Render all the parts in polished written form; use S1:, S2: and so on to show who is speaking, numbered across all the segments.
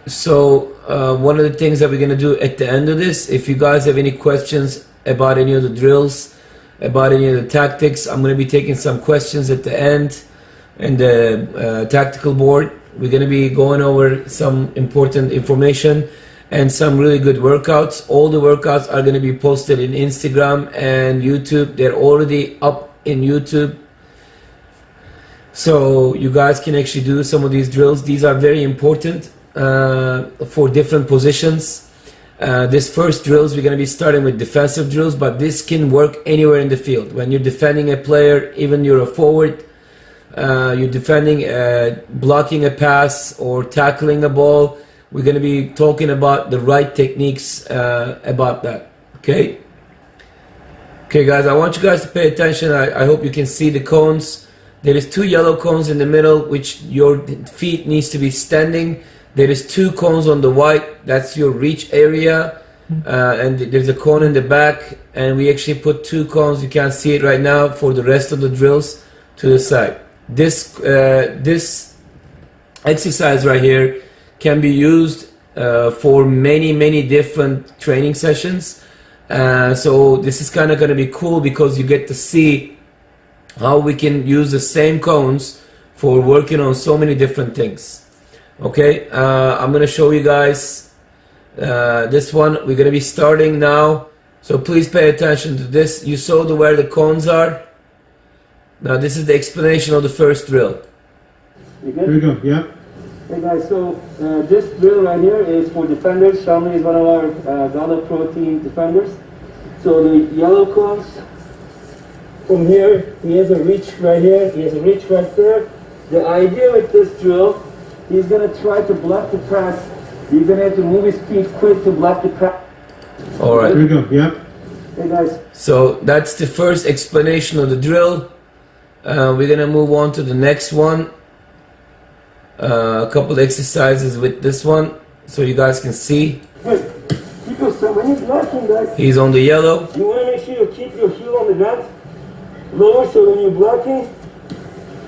S1: One of the things that we're going to do at the end of this, if you guys have any questions about any of the drills, about any of the tactics, I'm going to be taking some questions at the end in the tactical board. We're going to be going over some important information and some really good workouts. All the workouts are going to be posted in Instagram and YouTube. They're already up in YouTube, so you guys can actually do some of these drills. These are very important for different positions. This first drills, we're going to be starting with defensive drills, but this can work anywhere in the field. When you're defending a player, even you're a forward, you're defending, blocking a pass or tackling a ball, we're going to be talking about the right techniques about that. Okay guys, I want you guys to pay attention. I hope you can see the cones. There is 2 yellow cones in the middle, which your feet needs to be standing. There is 2 cones on the white, that's your reach area, and there's a cone in the back, and we actually put 2 cones, you can't see it right now, for the rest of the drills to the side. This exercise right here can be used for many different training sessions. So this is kind of going to be cool because you get to see how we can use the same cones for working on so many different things. Okay, I'm going to show you guys this one. We're going to be starting now, so please pay attention to this. You saw where the cones are. Now this is the explanation of the first drill.
S2: You good?
S3: Here we go, yeah.
S2: Hey guys, so this drill right here is for defenders. Shamli is one of our Gala Pro Team defenders. So the yellow cones, from here, he has a reach right here, he has a reach right there. The idea with this drill, he's going to try to block the pass. He's going to have to move his feet quick to block the pass.
S1: Alright.
S3: Here we go, yeah.
S2: Hey guys.
S1: So that's the first explanation of the drill. We're going to move on to the next one. A couple exercises with this one, so you guys can see.
S2: Hey, so when you're blocking, guys,
S1: he's on the yellow.
S2: you want to make sure you keep your heel on the ground, lower, so when you're blocking,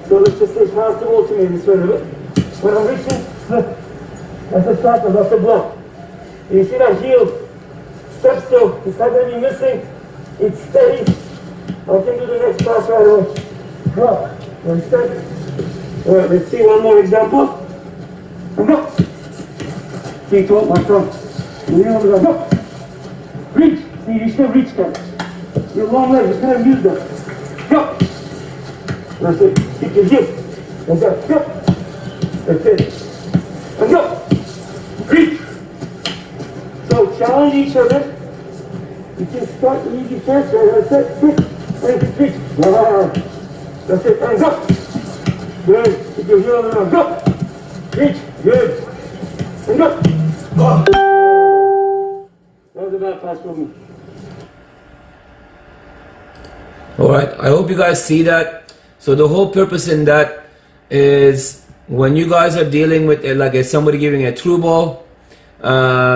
S2: so let's just say pass the ball to me this way a bit. When I'm reaching, look, that's a tackle, that's a block. You see that heel step still, it's not going to be missing, it's steady. I can do the next pass right away. Drop, understand? Alright, let's see one more example. And go. Feet up, my thumb. Go. Reach. See, you still reach them. Your long legs, you can't use them. Go. That's it. Keep your heel. And go. Go. That's it. And go. Reach. So challenge each other. You can start easy first, right? That's it. Quick. Reach. That's it. And go. Good. Keep your heel on the ground. Go. Reach. Good. And go. That was a bad pass for me.
S1: Alright, I hope you guys see that. So the whole purpose in that is when you guys are dealing with somebody giving a through ball,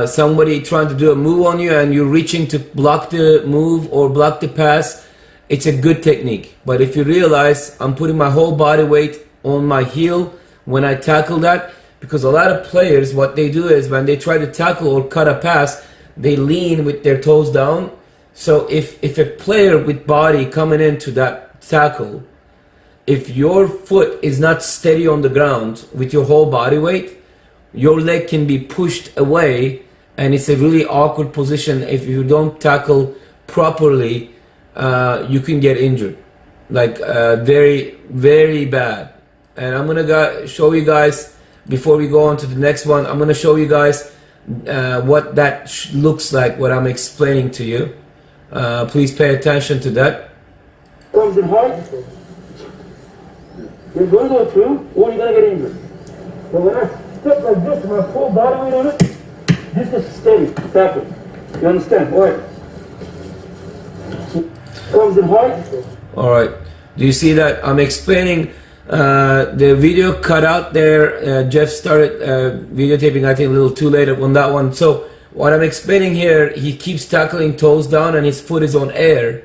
S1: somebody trying to do a move on you and you're reaching to block the move or block the pass, it's a good technique. But if you realize I'm putting my whole body weight on my heel when I tackle that, because a lot of players, what they do is when they try to tackle or cut a pass, they lean with their toes down. So if a player with body coming into that tackle, if your foot is not steady on the ground with your whole body weight, your leg can be pushed away, and it's a really awkward position. If you don't tackle properly, you can get injured, like very bad. And I'm gonna show you guys, before we go on to the next one, I'm gonna show you guys what that looks like, what I'm explaining to you. Please pay attention to that.
S2: Comes in hard. You're going to go through, or you're going to get injured. But when I step like this, my full body weight on it, this is steady, tackle. You understand? All right. Comes in hard.
S1: All right. Do you see that? I'm explaining. The video cut out there. Jeff started videotaping, I think, a little too late on that one. So what I'm explaining here, he keeps tackling toes down and his foot is on air.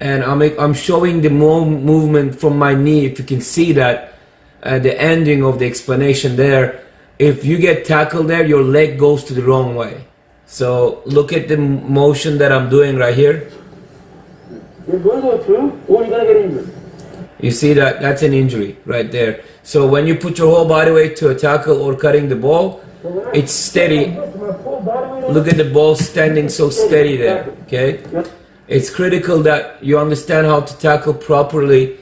S1: And I'm showing the movement from my knee. If you can see that, the ending of the explanation there, if you get tackled there, your leg goes to the wrong way. So look at the motion that I'm doing right here.
S2: You're going to go through, or you're going to get injured.
S1: You see that? That's an injury right there. So when you put your whole body weight to a tackle or cutting the ball, it's steady. Look at the ball standing so steady there, okay? It's critical that you understand how to tackle properly,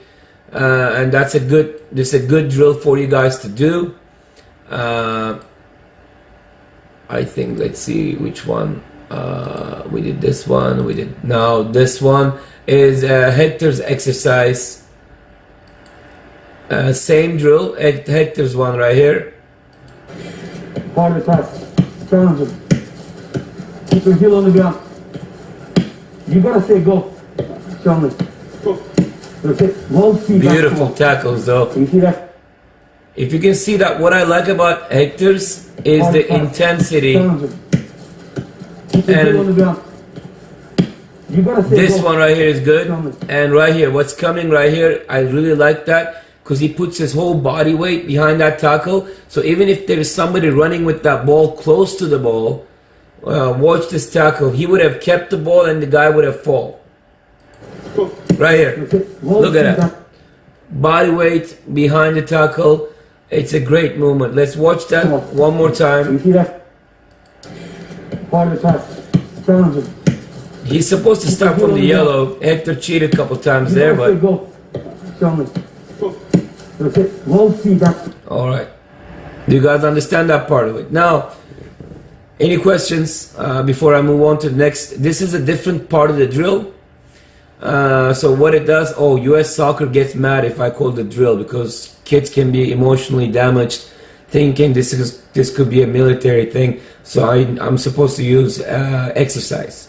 S1: and this is a good drill for you guys to do. I think, let's see which one. We did this one, now this one is Hector's exercise. Same drill, Hector's one right here.
S2: Hard attack. Challenge him. Keep your heel on the ground. You gotta say go. Show me. That's it. Won't see
S1: Beautiful tackles though.
S2: You see that?
S1: If you can see that, what I like about Hector's is
S2: Hard
S1: the
S2: attack.
S1: intensity.
S2: Challenge him. Keep your heel on the ground. You gotta say
S1: This
S2: go.
S1: one right here is good.
S2: Show me.
S1: And right here, what's coming right here, I really like that because he puts his whole body weight behind that tackle. So even if there is somebody running with that ball close to the ball, watch this tackle. He would have kept the ball and the guy would have fall. Right here.
S2: That's it. Won't
S1: Look at
S2: see
S1: that. Body weight behind the tackle. It's a great movement. Let's watch that one more
S2: You
S1: time.
S2: see that? Hard attack. Challenge him.
S1: He's supposed to start from the yellow. Hector cheated a couple times there,
S2: You gotta say
S1: but
S2: go. Show me. That's it. Won't see that.
S1: all right. Do you guys understand that part of it? Now, any questions before I move on to the next? This is a different part of the drill. So what it does, US soccer gets mad if I call the drill because kids can be emotionally damaged thinking this could be a military thing. So I'm supposed to use exercise.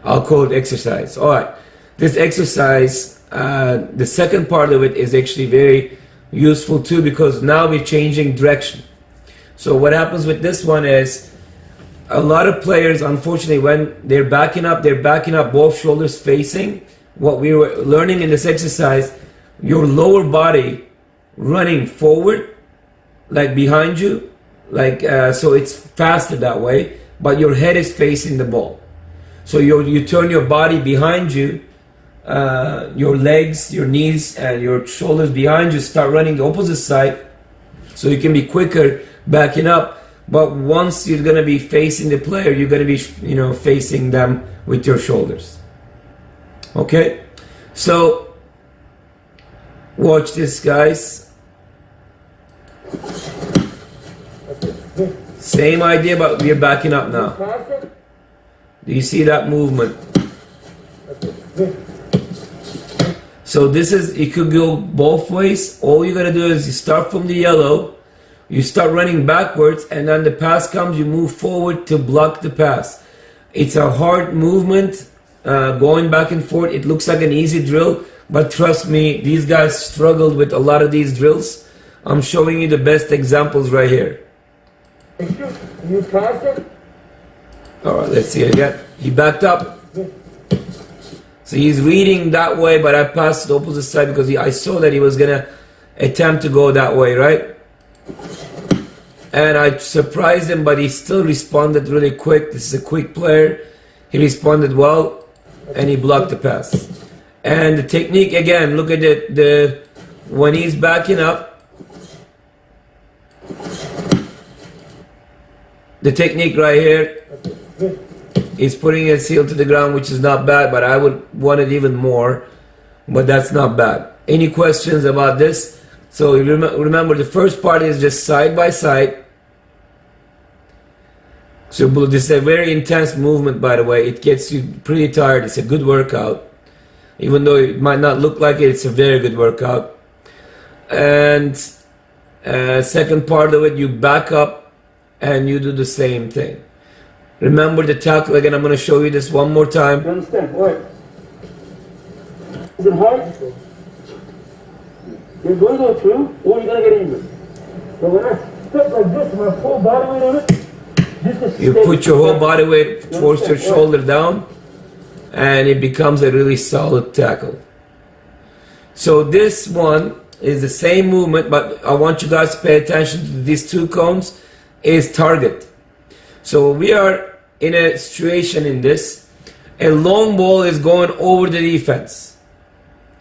S1: I'll call it exercise. All right. This exercise, the second part of it is actually very useful too because now we're changing direction. So what happens with this one is a lot of players, unfortunately, when they're backing up both shoulders facing. What we were learning in this exercise, your lower body running forward, like behind you, like so it's faster that way, but your head is facing the ball. So you turn your body behind you, your legs, your knees, and your shoulders behind you start running the opposite side, so you can be quicker backing up. But once you're gonna be facing the player, you're gonna be facing them with your shoulders. Okay, so watch this, guys. Same idea, but we're backing up now. Do you see that movement? So this is, it could go both ways. All you gotta do is you start from the yellow, you start running backwards, and then the pass comes, you move forward to block the pass. It's a hard movement, going back and forth. It looks like an easy drill, but trust me, these guys struggled with a lot of these drills. I'm showing you the best examples right here.
S2: You pass it?
S1: All right, let's see it again. He backed up. So he's reading that way, but I passed the opposite side because I saw that he was gonna attempt to go that way, right? And I surprised him, but he still responded really quick. This is a quick player. He responded well, and he blocked the pass. And the technique again, look at the when he's backing up. The technique right here is putting his heel to the ground, which is not bad, but I would want it even more, but that's not bad. Any questions about this? So remember, the first part is just side by side. So this is a very intense movement, by the way. It gets you pretty tired. It's a good workout. Even though it might not look like it, it's a very good workout. And second part of it, you back up and you do the same thing. Remember the tackle again. I'm going to show you this one more time.
S2: You understand? All right. Is it hard? You're going to go through, or you're going to get injured. But when I step like this, my full body weight on it, this is
S1: You
S2: steady.
S1: put your whole body weight towards your shoulder down, and it becomes a really solid tackle. So this one is the same movement, but I want you guys to pay attention to these two cones. is target. So we are in a situation in this. A long ball is going over the defense.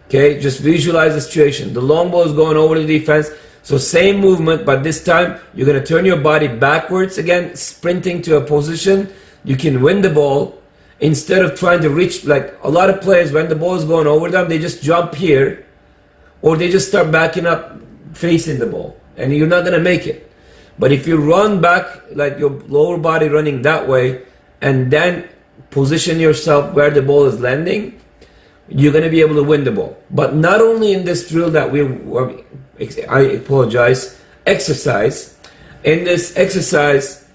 S1: Okay, just visualize the situation. The long ball is going over the defense. So same movement, but this time you're going to turn your body backwards again, sprinting to a position. You can win the ball instead of trying to reach. Like a lot of players, when the ball is going over them, they just jump here or they just start backing up facing the ball, and you're not going to make it. But if you run back, like your lower body running that way, and then position yourself where the ball is landing, you're going to be able to win the ball. But not only in this drill that exercise. In this exercise,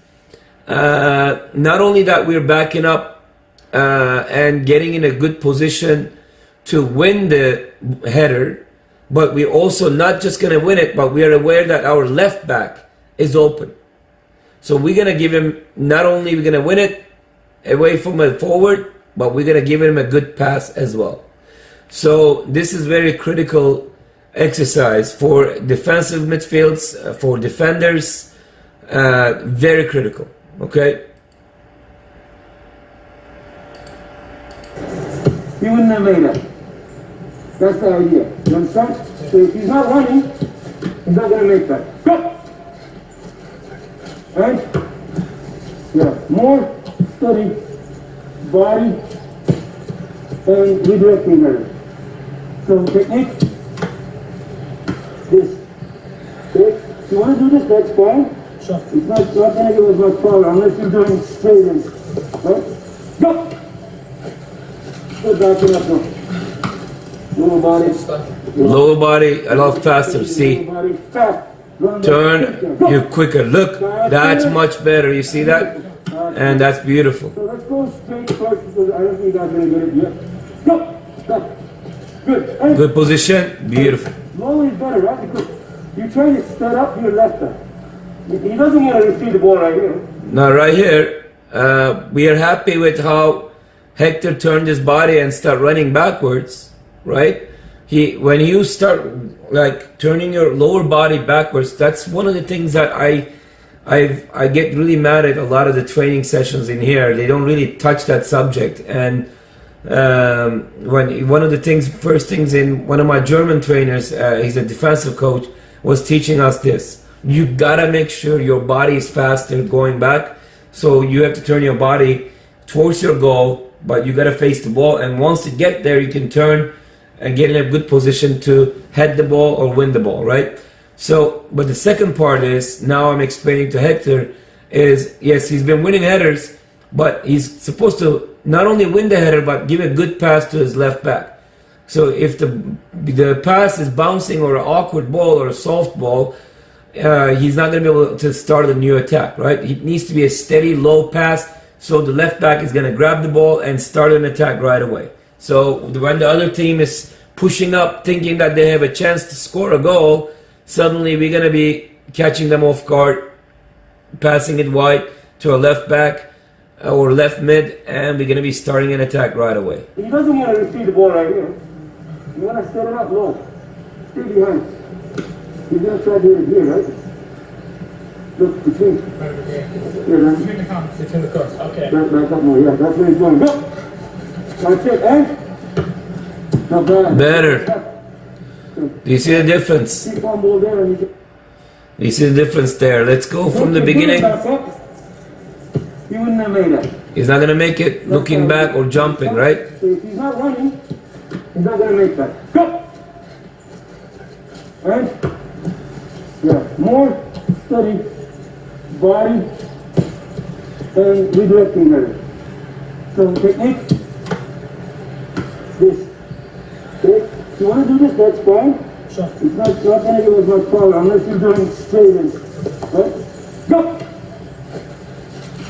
S1: not only that we're backing up and getting in a good position to win the header, but we're also not just going to win it, but we are aware that our left back is open. So we're going to give him, not only we're going to win it away from a forward, but we're going to give him a good pass as well. So this is very critical exercise for defensive midfields, for defenders, very critical. Okay?
S2: He wouldn't have made it. That's the idea. You understand? So if he's not running, he's not going to make that. Go! Right? Yeah. More study, body, and redirecting her. So technique, this. Okay? If you want to do this, that's fine.
S3: Sure.
S2: It's not going to give us much power unless you're doing straight in. Right? Go! Good, backing up now. Lower body.
S1: Lower body a lot faster. See, turn, you're quicker. Look, that's much better. You see that? And that's beautiful.
S2: So let's go straight first because I don't think you guys are going to get it yet. Go! Go! Good. And
S1: Good position. Beautiful.
S2: lower is better, right? Because you're trying to set up your left back. He doesn't want to receive the ball right here.
S1: Now right here, we are happy with how Hector turned his body and start running backwards, right? When you start like turning your lower body backwards, that's one of the things that I get really mad at a lot of the training sessions in here. They don't really touch that subject. And when one of the first things in one of my German trainers, he's a defensive coach, was teaching us this. You gotta make sure your body is faster going back. So you have to turn your body towards your goal, but you gotta face the ball. And once you get there, you can turn and get in a good position to head the ball or win the ball, right? So, but the second part is, now I'm explaining to Hector, is yes, he's been winning headers, but he's supposed to not only win the header, but give a good pass to his left back. So if the pass is bouncing or an awkward ball or a soft ball, he's not going to be able to start a new attack, right? It needs to be a steady, low pass, so the left back is going to grab the ball and start an attack right away. So when the other team is pushing up, thinking that they have a chance to score a goal, suddenly we're going to be catching them off guard, passing it wide to a left back or left mid, and we're going to be starting an attack right away.
S2: He doesn't want to receive the ball right here. You want to set it up low. Stay behind. He's going to try to do it here, right? Look, between. Here, man.
S3: Between the comments, between the courts. Okay.
S2: Back up more, yeah. That's where he's going. Go! That's it, and? Not bad.
S1: Better. Do you see the difference?
S2: Keep on ball there and you
S1: You see the difference there. Let's go from the beginning.
S2: He wouldn't have made it.
S1: He's not going to make it looking back or jumping, right?
S2: So if he's not running, he's not going to make that. Go! Right? Yeah. More study, body, and redirecting her. So technique, this. Okay? If you want to do this, that's fine.
S3: Sure.
S2: It's not going to give us much power unless you're doing straight in. Right? Go!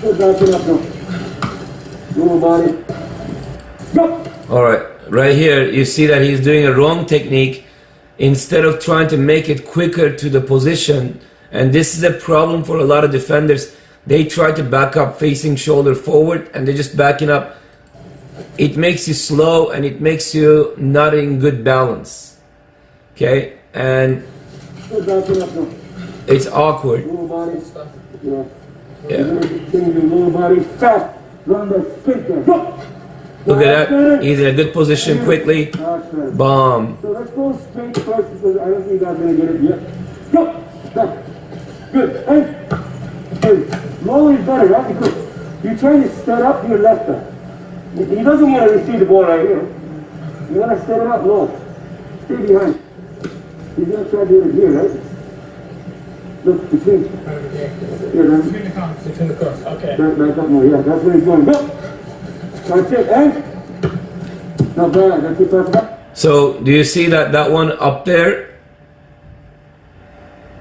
S2: Good, backing up now. Lower body. Go!
S1: Alright, right here you see that he's doing a wrong technique. Instead of trying to make it quicker to the position, and this is a problem for a lot of defenders, they try to back up facing shoulder forward and they're just backing up. It makes you slow and it makes you not in good balance. Okay, and
S2: Good, backing up now.
S1: It's awkward.
S2: Lower body. Yeah.
S1: Yeah.
S2: You're gonna change your lower body fast. Run that sprint there. Go.
S1: Look at that. He's in a good position quickly.
S2: That's right.
S1: Bomb.
S2: So let's go straight first because I don't think you guys are gonna get it yet. Go. Back. Good. And lower is better, right? Because you're trying to set up your left back. He doesn't want to receive the ball right here. You want to set it up low. Stay behind. He's going to try to do it here, right? Look, between. Here, man.
S3: Between the cones. Between the cones. Okay.
S2: Back up more, yeah. That's where he's going. Go! That's it, and? Not bad. That's it, that's back.
S1: So do you see that one up there?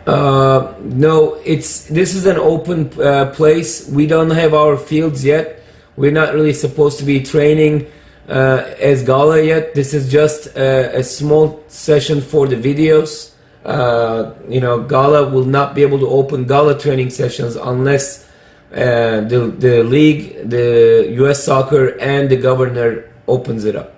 S1: No, this is an open place. We don't have our fields yet. We're not really supposed to be training as Gala yet. This is just a small session for the videos. Gala will not be able to open Gala training sessions unless the league, the US Soccer, and the governor opens it up.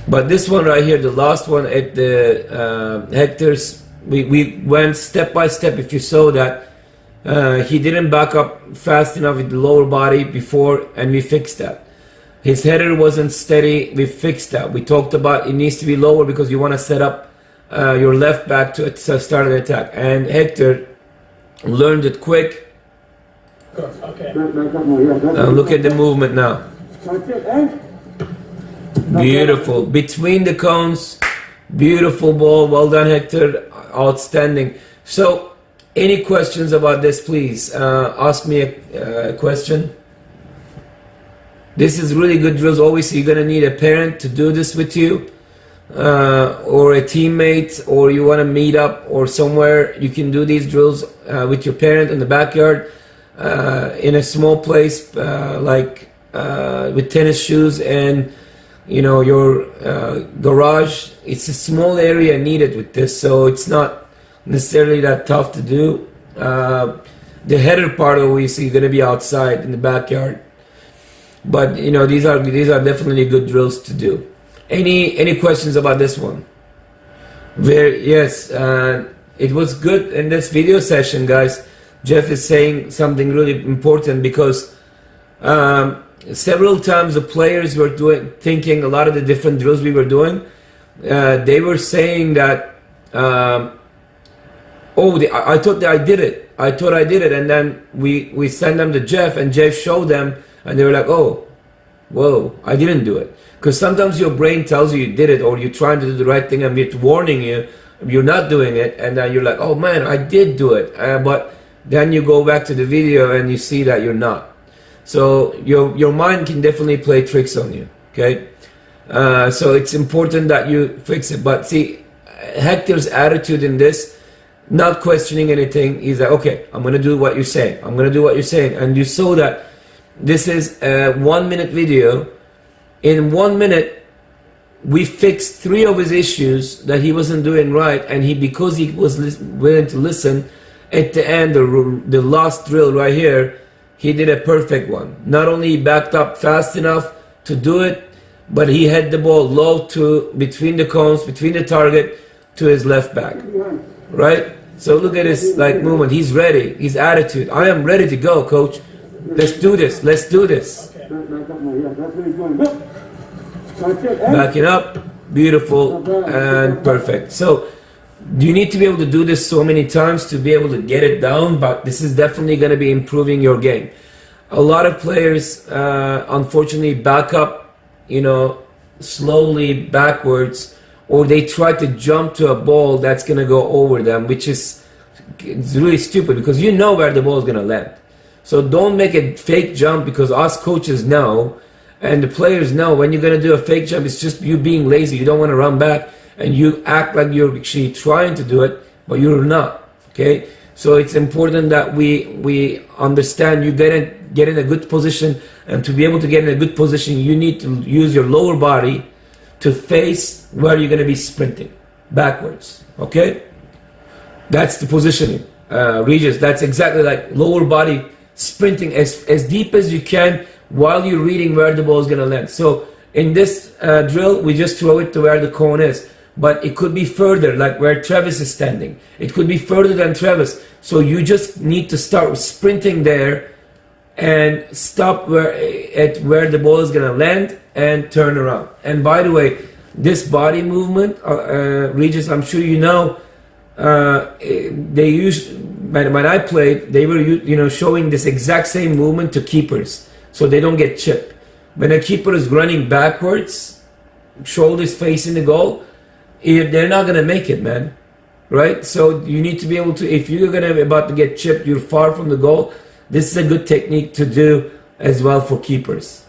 S1: But this one right here, the last one at the Hector's, we went step by step. If you saw that, he didn't back up fast enough with the lower body before, and we fixed that. His header wasn't steady, we fixed that. We talked about it needs to be lower because you want to set up your left back to start an attack. And Hector learned it quick.
S3: Okay.
S1: Look at the movement now.
S2: That's it, and?
S1: Beautiful. Between the cones. Beautiful ball. Well done, Hector. Outstanding. So, any questions about this, please ask me a question. This is really good drills. Obviously, you're going to need a parent to do this with you, or a teammate, or you want to meet up or somewhere. You can do these drills with your parent in the backyard, in a small place, like with tennis shoes and your garage. It's a small area needed with this, so it's not necessarily that tough to do. The header part, obviously, is going to be outside in the backyard, but these are definitely good drills to do. Any questions about this one? Yes, it was good in this video session, guys. Jeff is saying something really important because several times the players were thinking a lot of the different drills we were doing. They were saying that, I thought that I did it. And then we sent them to Jeff, and Jeff showed them, and they were like, oh, whoa, I didn't do it. Because sometimes your brain tells you did it, or you're trying to do the right thing, and it's warning you, you're not doing it, and then you're like, oh man, I did do it. But then you go back to the video and you see that you're not. So your mind can definitely play tricks on you, okay? So it's important that you fix it. But see, Hector's attitude in this, not questioning anything, is that, okay, I'm going to do what you're saying. I'm going to do what you're saying. And you saw that this is a 1 minute video. In 1 minute, we fixed 3 of his issues that he wasn't doing right. And because he was willing to listen, at the end, the last drill right here, he did a perfect one. Not only he backed up fast enough to do it, but he had the ball low to between the cones, between the target to his left back. Right? So look at his movement. He's ready. His attitude. I am ready to go, coach. Let's do this. Let's do this. Backing up. Beautiful and perfect. So you need to be able to do this so many times to be able to get it down, but this is definitely going to be improving your game. A lot of players, unfortunately, back up, slowly backwards, or they try to jump to a ball that's going to go over them, which is it's really stupid because you know where the ball is going to land. So don't make a fake jump, because us coaches know, and the players know, when you're going to do a fake jump, it's just you being lazy. You don't want to run back, and you act like you're actually trying to do it, but you're not. Okay, so it's important that we understand you get in a good position, and to be able to get in a good position, you need to use your lower body to face where you're going to be sprinting backwards. Okay, that's the positioning, Regis. That's exactly like lower body sprinting as deep as you can while you're reading where the ball is going to land. So in this drill, we just throw it to where the cone is. but it could be further, like where Travis is standing. It could be further than Travis. So you just need to start sprinting there and stop where the ball is going to land and turn around. And by the way, this body movement, Regis, I'm sure you know, they used, when I played, they were showing this exact same movement to keepers so they don't get chipped. When a keeper is running backwards, shoulders facing the goal, they're not going to make it, man. Right? So you need to be able to, if you're gonna be about to get chipped, you're far from the goal, this is a good technique to do as well for keepers.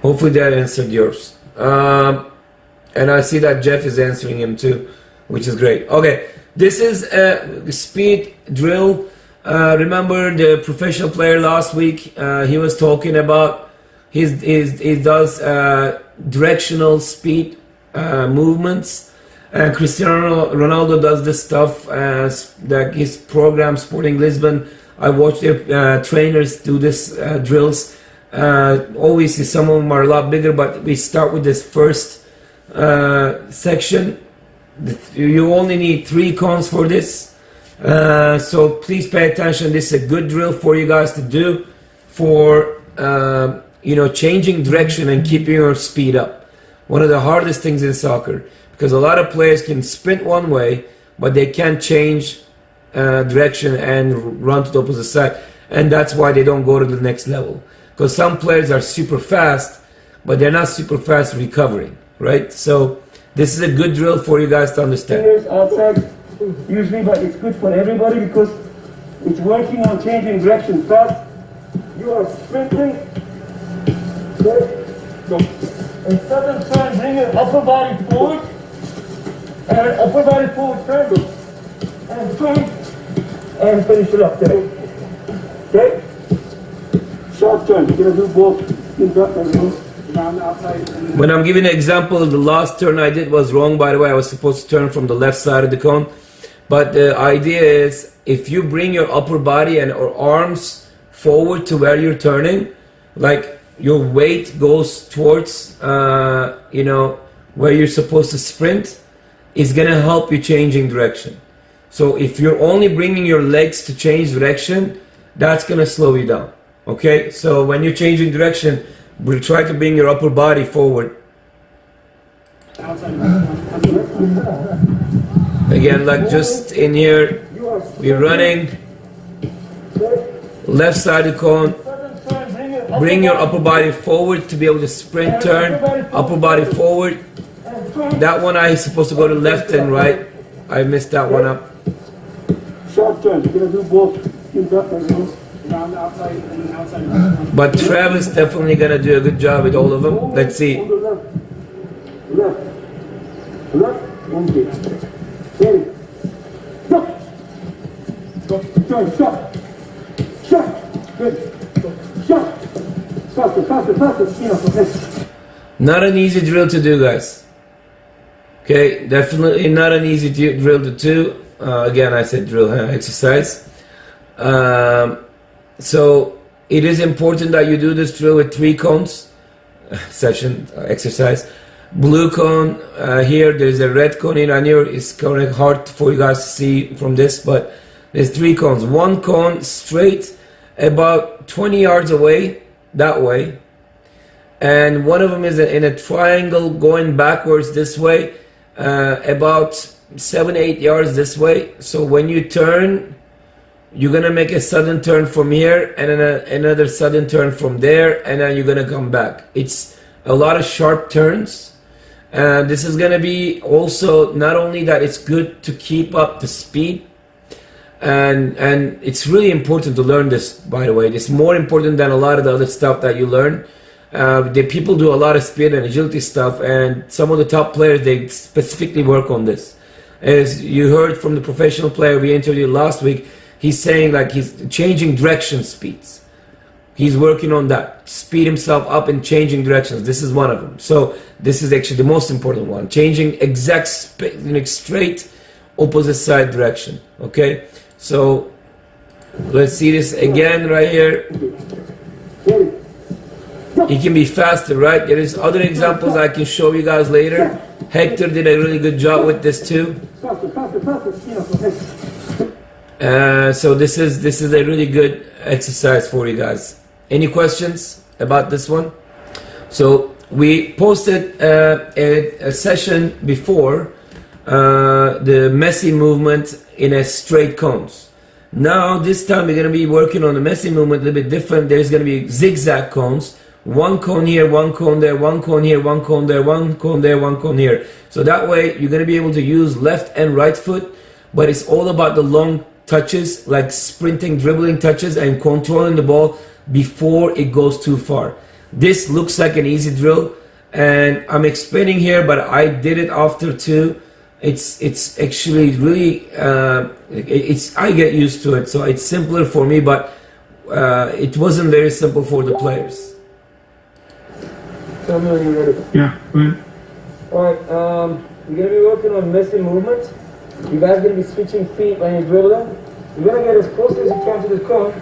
S1: Hopefully that answered yours. And I see that Jeff is answering him too, which is great. Okay, this is a speed drill. Remember the professional player last week, he was talking about he does directional speed movements. Cristiano Ronaldo does this stuff, that his program Sporting Lisbon. I watch their trainers do this drills. Obviously some of them are a lot bigger, but we start with this first section. You only need 3 cones for this, so please pay attention. This is a good drill for you guys to do for changing direction and keeping your speed up. One of the hardest things in soccer, because a lot of players can sprint one way, but they can't change direction and run to the opposite side, and that's why they don't go to the next level. Because some players are super fast, but they're not super fast recovering, right? So this is a good drill for you guys to understand.
S2: Outside, usually, but it's good for everybody because it's working on changing direction fast. You are sprinting. Go. And sudden turn, bring your upper body forward. And upper body forward, turn. And turn. And finish it up there. Okay? Short turn. You're going to do both in front and around the outside.
S1: When I'm giving an example, the last turn I did was wrong, by the way. I was supposed to turn from the left side of the cone. But the idea is, if you bring your upper body and or arms forward to where you're turning, like your weight goes towards, where you're supposed to sprint, is going to help you changing direction. So if you're only bringing your legs to change direction, that's going to slow you down. Okay? So when you're changing direction, we'll try to bring your upper body forward. Again, like just in here, we're running, left side of the cone, bring your upper body forward to be able to sprint, turn, upper body forward. That one I supposed to go to left and right. I messed that one up.
S2: Short turn, you're going to do both in front and around the outside and outside.
S1: But Travis definitely gonna do a good job with all of them. Let's see.
S2: Left. Okay. Ready. Go. Turn, shot. Good. Shot. Faster.
S1: Not an easy drill to do, guys. Okay, definitely not an easy drill to do. Again, I said drill, exercise. So it is important that you do this drill with 3 cones, session, exercise. Blue cone, here there's a red cone in. I know it's kind of hard for you guys to see from this, but there's 3 cones. 1 cone straight about 20 yards away, that way. And one of them is in a triangle going backwards this way, about 7-8 yards this way. So when you turn, you're gonna make a sudden turn from here and then another sudden turn from there, and then you're gonna come back. It's a lot of sharp turns. This is gonna be also, not only that it's good to keep up the speed, and it's really important to learn this, by the way. It's more important than a lot of the other stuff that you learn. The people do a lot of speed and agility stuff, and some of the top players, they specifically work on this. As you heard from the professional player we interviewed last week, he's saying like he's changing direction speeds. He's working on that, speed himself up and changing directions. This is one of them. So this is actually the most important one, changing exact straight opposite side direction. Okay, so let's see this again right here. He can be faster, right? There is other examples I can show you guys later. Hector did a really good job with this too. So this is a really good exercise for you guys. Any questions about this one? So we posted a session before the Messi movement in a straight cones. Now this time we're going to be working on the Messi movement a little bit different. There's going to be zigzag cones. One cone here, one cone there, one cone here, one cone there, one cone there, one cone here. So that way you're going to be able to use left and right foot, but it's all about the long touches, like sprinting, dribbling touches and controlling the ball before it goes too far. This looks like an easy drill and I'm explaining here, but I did it after too. It's actually really I get used to it, so it's simpler for me, but it wasn't very simple for the players.
S2: Tell me when you're ready.
S3: Yeah, go ahead.
S2: Alright, you're going to be working on Messi movement. You guys are going to be switching feet when you dribble them. You're going to get as close as you can to the cone.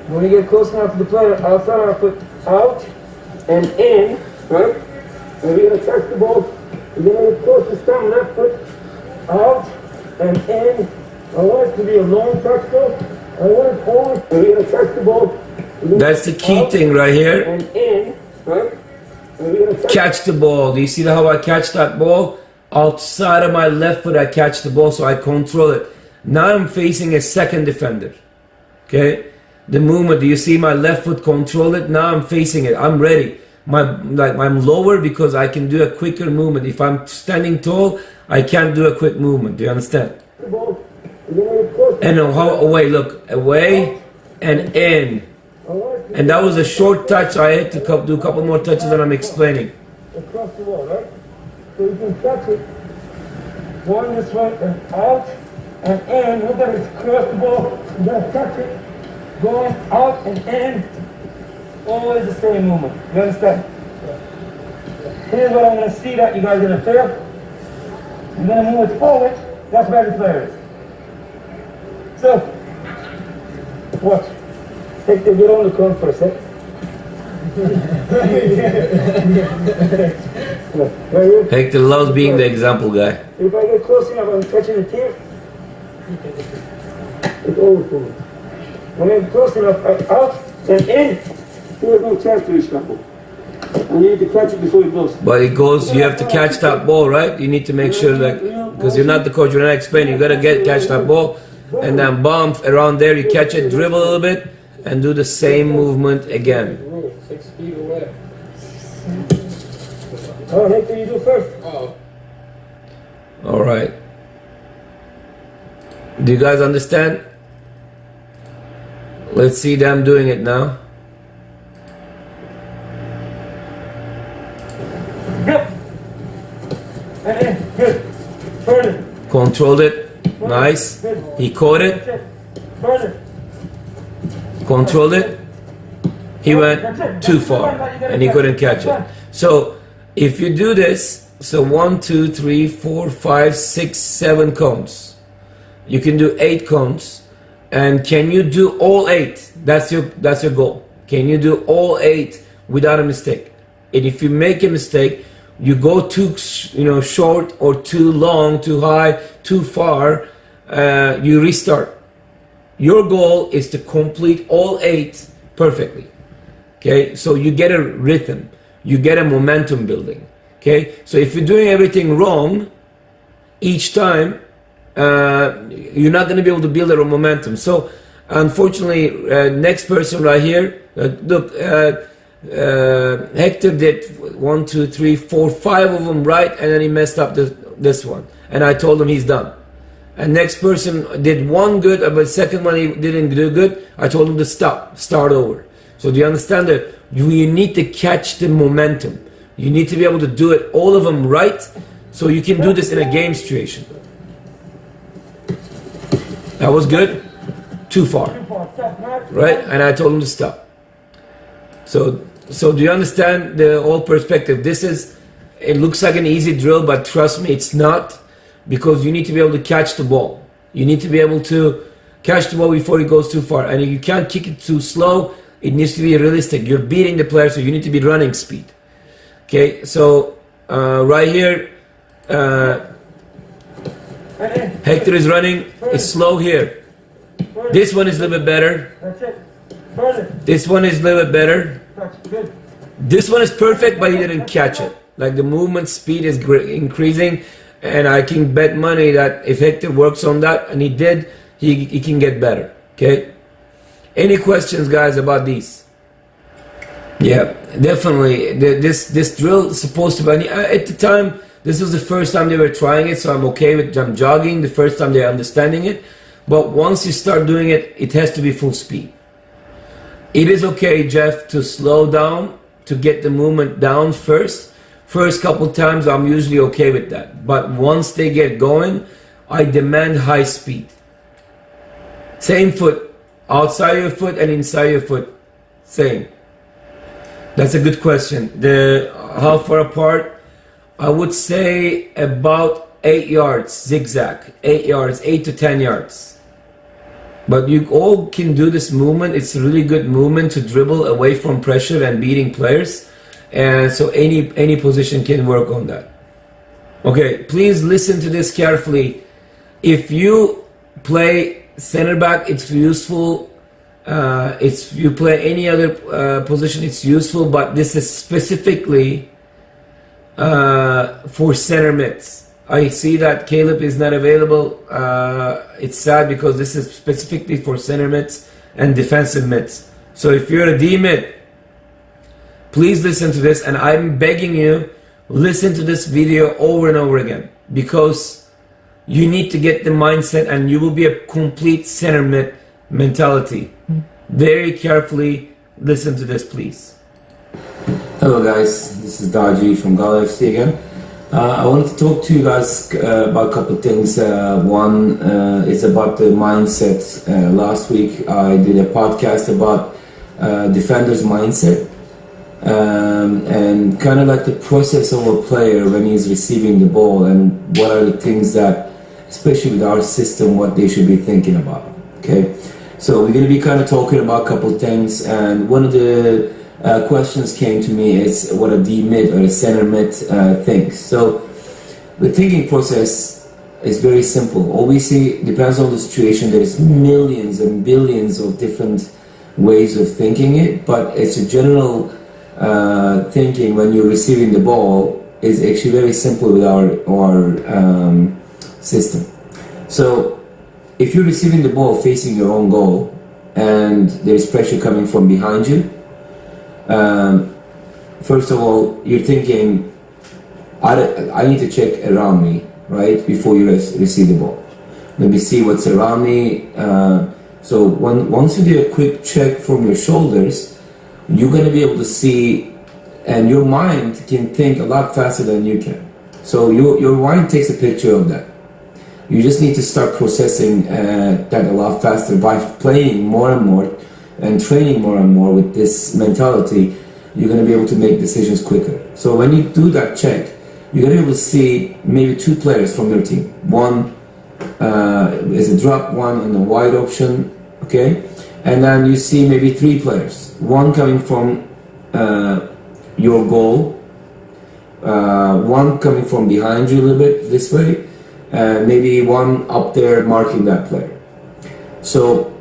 S2: When you get close enough to the player, outside our foot, out and in, right? And we're going to touch the ball. You're going to get close to stem left foot, out and in. I want it to be a long touch ball. I want it forward. And we're going to touch the ball.
S1: That's the key thing right here.
S2: And in, right? And we're going to touch
S1: Catch the ball. Do you see how I catch that ball? Outside of my left foot, I catch the ball, so I control it. Now I'm facing a second defender. Okay? The movement, do you see my left foot control it? Now I'm facing it. I'm ready. I'm lower because I can do a quicker movement. If I'm standing tall, I can't do a quick movement. Do you understand?
S2: the ball. You're going to get close.
S1: And how away, look, away and in.
S2: I want it to
S1: And that was a short touch. I had to do a couple more touches that I'm explaining.
S2: across the wall, right? So you can touch it, going this way and out and in. Look at it, cross the ball. You're gonna touch it, going out and in. Always the same movement. You understand? Here's what I'm gonna see that you guys are gonna fail. You're gonna move it forward. That's where the player is. So, watch. Take the get on the cone for a sec. Right here.
S1: Hector loves being the example guy.
S2: If I get close enough, I'm touching the tip. It's over for me. When I get close enough, out and in, there's no chance to reach that ball. And you need to catch it before it goes.
S1: But it goes, you have to catch that ball, right? You need to make sure that, because you're not the coach, you're not explaining, you gotta catch that ball, and then bump around there, you catch it, dribble a little bit, and do the same movement again.
S3: 6 feet away.
S2: Oh, Hector, you do first.
S3: Oh.
S1: All right. Do you guys understand? Let's see them doing it now.
S2: Yep. And in, good. Further.
S1: Controlled it. Nice. He caught it.
S2: Further.
S1: Controlled it. He went too far and he couldn't catch it. So if you do this, so 1, 2, 3, 4, 5, 6, 7 cones. You can do 8 cones. And can you do all 8? That's your goal. Can you do all 8 without a mistake? And if you make a mistake, you go too short or too long, too high, too far, you restart. Your goal is to complete all 8 perfectly. Okay, so you get a rhythm, you get a momentum building. Okay, so if you're doing everything wrong each time, you're not going to be able to build a momentum. So unfortunately, next person right here, look, Hector did 1, 2, 3, 4, 5 of them right, and then he messed up this one, and I told him he's done. And next person did one good, but second one he didn't do good. I told him to start over. So do you understand that you need to catch the momentum? You need to be able to do it, all of them right, so you can do this in a game situation. That was good? Too far. Right? And I told him to stop. So do you understand the whole perspective? It looks like an easy drill, but trust me, it's not, because you need to be able to catch the ball. You need to be able to catch the ball before it goes too far. And if you can't kick it too slow, it needs to be realistic. You're beating the player, so you need to be running speed. Okay, so right here, Hector is running. It's slow here. This one is a little bit better.
S2: That's it. Further.
S1: This one is a little bit better.
S2: Touch. Good.
S1: This one is perfect, but he didn't catch it. Like the movement speed is increasing, and I can bet money that if Hector works on that, and he did, he can get better. Okay. Any questions, guys, about these? Yeah, definitely. This drill is supposed to be at the time. This was the first time they were trying it, so I'm okay with them jogging. The first time they're understanding it, but once you start doing it, it has to be full speed. It is okay, Jeff, to slow down to get the movement down first. First couple times, I'm usually okay with that. But once they get going, I demand high speed. Same foot, outside your foot and inside your foot, same. That's a good question. How far apart? I would say about 8 yards, zigzag. 8 yards, 8 to 10 yards. But you all can do this movement. It's a really good movement to dribble away from pressure and beating players. And so any position can work on that. Okay, please listen to this carefully. If you play center back, it's useful. If you play any other position, it's useful. But this is specifically for center mids. I see that Caleb is not available. It's sad because this is specifically for center mids and defensive mids. So if you're a D mid, please listen to this, and I'm begging you, listen to this video over and over again, because you need to get the mindset and you will be a complete center mid mentality. Very carefully listen to this, please. Hello guys, this is Daji from Gala FC again. I wanted to talk to you guys about a couple of things. One is about the mindset. Last week I did a podcast about defender's mindset and kind of like the process of a player when he's receiving the ball, and what are the things that, especially with our system, what they should be thinking about. Okay, so we're going to be kind of talking about a couple of things, and one of the questions came to me is what a D mid or a center mid thinks. So the thinking process is very simple. Obviously, depends on the situation. There's millions and billions of different ways of thinking it, but it's a general thinking when you're receiving the ball is actually very simple with our system. So if you're receiving the ball facing your own goal and there's pressure coming from behind you, first of all, you're thinking, I need to check around me, right, before you receive the ball. Let me see what's around me. So once you do a quick check from your shoulders, you're going to be able to see, and your mind can think a lot faster than you can. So your mind takes a picture of that. You just need to start processing that a lot faster by playing more and more and training more and more with this mentality. You're going to be able to make decisions quicker. So when you do that check, you're going to be able to see maybe two players from your team. One is a drop, one in the wide option, okay? And then you see maybe three players. One coming from your goal, one coming from behind you a little bit this way, and maybe one up there marking that player. So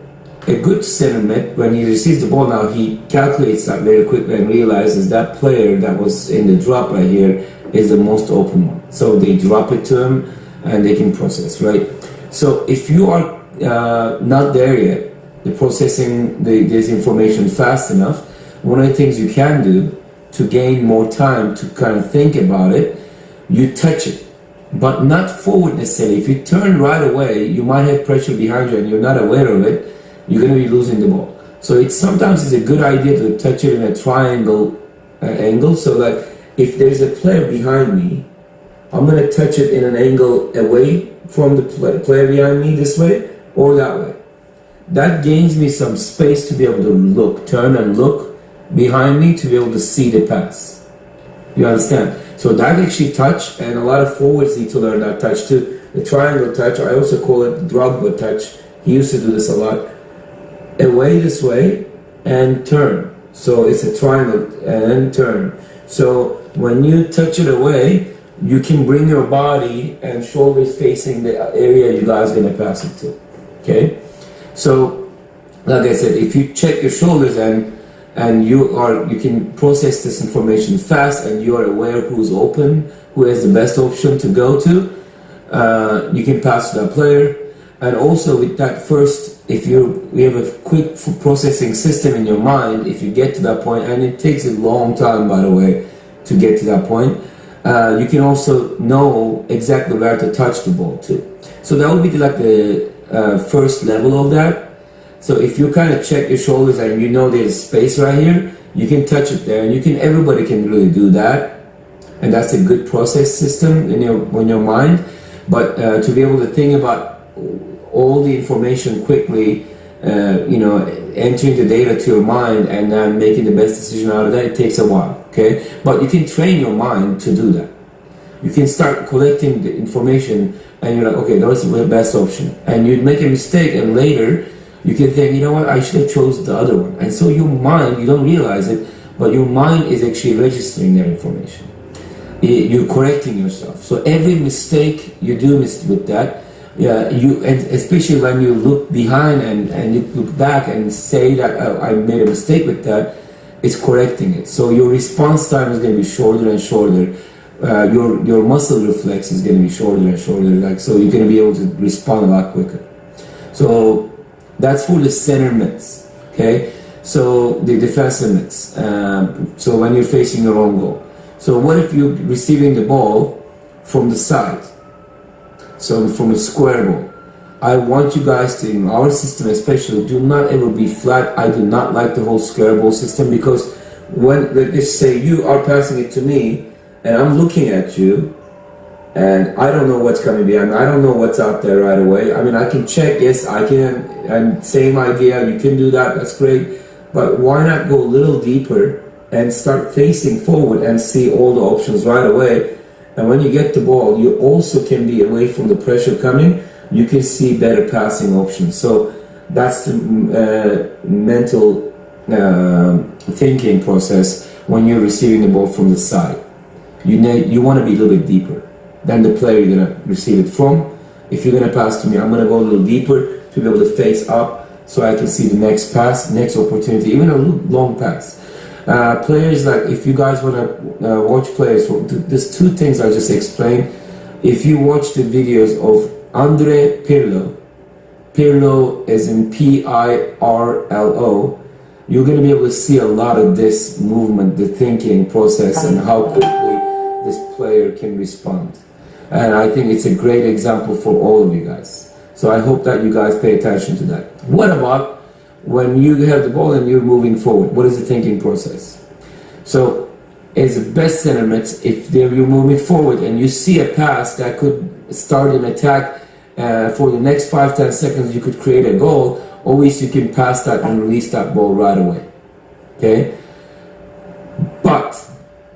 S1: a good center mid, when he receives the ball now, he calculates that very quickly and realizes that player that was in the drop right here is the most open one. So they drop it to him and they can process, right? So if you are not there yet, the processing this information fast enough, one of the things you can do to gain more time to kind of think about it, you touch it, but not forward necessarily. If you turn right away, you might have pressure behind you and you're not aware of it, you're going to be losing the ball. So sometimes it's a good idea to touch it in a triangle angle, so that if there's a player behind me, I'm going to touch it in an angle away from the player behind me, this way or that way. That gains me some space to be able to turn and look behind me to be able to see the pass. You understand? So that actually touch, and a lot of forwards need to learn that touch too. The triangle touch, I also call it Drogba touch. He used to do this a lot. Away this way, and turn. So it's a triangle and turn. So when you touch it away, you can bring your body and shoulders facing the area you guys are gonna pass it to. Okay? So like I said, if you check your shoulders and you can process this information fast and you are aware who's open, who has the best option to go to, you can pass to that player. And also with that first, if you have a quick processing system in your mind, if you get to that point, and it takes a long time, by the way, to get to that point, you can also know exactly where to touch the ball too. So that would be like the first level of that. So if you kind of check your shoulders and you know there's space right here, you can touch it there, and everybody can really do that, and that's a good process system in your mind. But to be able to think about all the information quickly, entering the data to your mind and then making the best decision out of that, it takes a while. Okay, but you can train your mind to do that. You can start collecting the information, and you're like, okay, that's the best option, and you'd make a mistake, and later you can think, you know what, I should have chosen the other one. And so your mind, you don't realize it, but your mind is actually registering that information. You're correcting yourself. So every mistake you do with that, and especially when you look behind and you look back and say that, oh, I made a mistake with that, it's correcting it. So your response time is going to be shorter and shorter. Your muscle reflex is going to be shorter and shorter. So you're going to be able to respond a lot quicker. So that's for the center mitts, okay? So the defensive mitts. So when you're facing your own goal. So what if you're receiving the ball from the side? So from a square ball. I want you guys to, in our system especially, do not ever be flat. I do not like the whole square ball system, because when, let's say you are passing it to me and I'm looking at you, and I don't know what's coming behind. I don't know what's out there right away. I mean, I can check, yes, I can, and same idea, you can do that, that's great. But why not go a little deeper and start facing forward and see all the options right away? And when you get the ball, you also can be away from the pressure coming. You can see better passing options. So that's the mental thinking process when you're receiving the ball from the side. You want to be a little bit deeper than the player you're going to receive it from. If you're going to pass to me, I'm going to go a little deeper to be able to face up so I can see the next pass, next opportunity, even a long pass. Players, like if you guys want to watch players, there's two things I just explained. If you watch the videos of Andre Pirlo, Pirlo as in Pirlo, you're going to be able to see a lot of this movement, the thinking process, and how quickly this player can respond. And I think it's a great example for all of you guys. So I hope that you guys pay attention to that. What about when you have the ball and you're moving forward? What is the thinking process? So as the best center mids, if you're moving forward and you see a pass that could start an attack for the next 5-10 seconds, you could create a goal, always you can pass that and release that ball right away. Okay? But